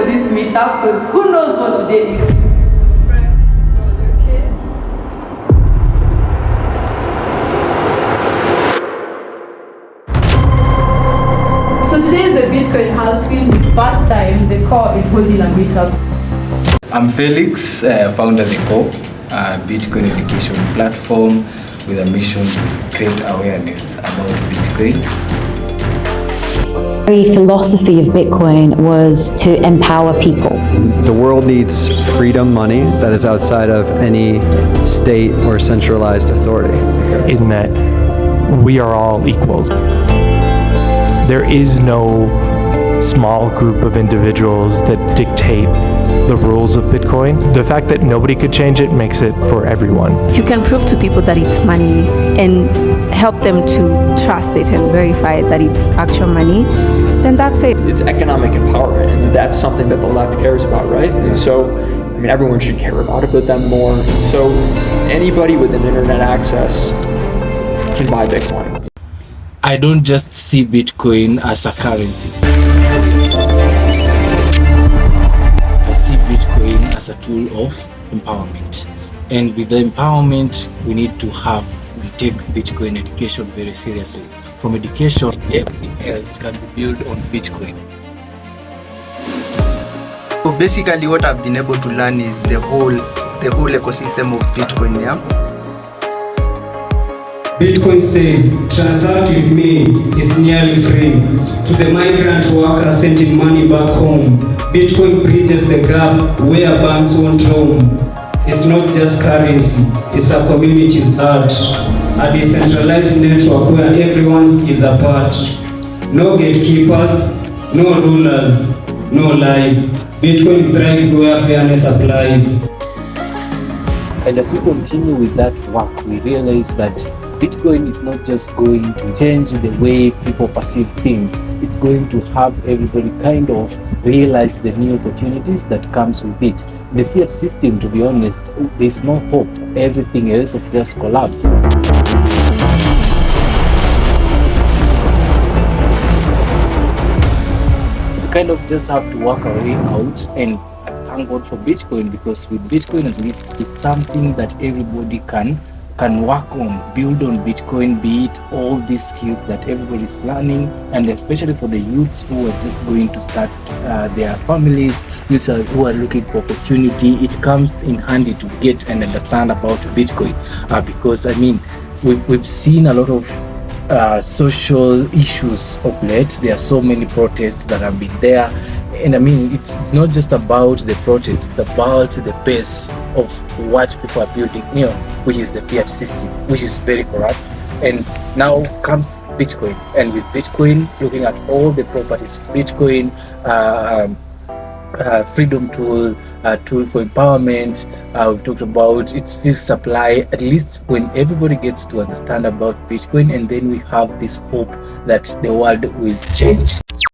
for this meetup because who knows what today is. So today is the Bitcoin halving. It's first time the core is holding a meetup. I'm Felix, founder of the core, Bitcoin education platform with a mission to create awareness about Bitcoin. The philosophy of Bitcoin was to empower people. The world needs freedom money that is outside of any state or centralized authority. In that we are all equals. There is no small group of individuals that dictate the rules of Bitcoin. The fact that nobody could change it makes it for everyone. If you can prove to people that it's money and help them to trust it and verify that it's actual money, then that's it. It's economic empowerment, and that's something that the left cares about, right? And so, I mean, everyone should care about it, but then more. And so, anybody with an internet access can buy Bitcoin. I don't just see Bitcoin as a currency. I see Bitcoin as a tool of empowerment. And with the empowerment, we need to take Bitcoin education very seriously. From education, everything else can be built on Bitcoin. So basically what I've been able to learn is the whole ecosystem of Bitcoin, yeah? Bitcoin says, transact with me is nearly free. To the migrant worker sending money back home, Bitcoin bridges the gap where banks won't roam. It's not just currency, it's a community's art. A decentralized network where everyone is a part. No gatekeepers, no rulers, no lies. Bitcoin thrives where fairness applies. And as we continue with that work, we realize that Bitcoin is not just going to change the way people perceive things. It's going to have everybody kind of realize the new opportunities that comes with it. The fiat system, to be honest, there's no hope. Everything else has just collapsed. We kind of just have to work our way out and thank God for Bitcoin, because with Bitcoin at least it's something that everybody can work on, build on Bitcoin, be it all these skills that everybody is learning, and especially for the youths who are just going to start their families, youths who are looking for opportunity. It comes in handy to get and understand about Bitcoin, because I mean we've seen a lot of social issues of late. There are so many protests that have been there, and I mean it's not just about the protests, it's about the base of what people are building new, which is the fiat system, which is very corrupt. And now comes Bitcoin, and with Bitcoin, looking at all the properties, Bitcoin, freedom tool, tool for empowerment. We talked about its fixed supply. At least when everybody gets to understand about Bitcoin, and then we have this hope that the world will change.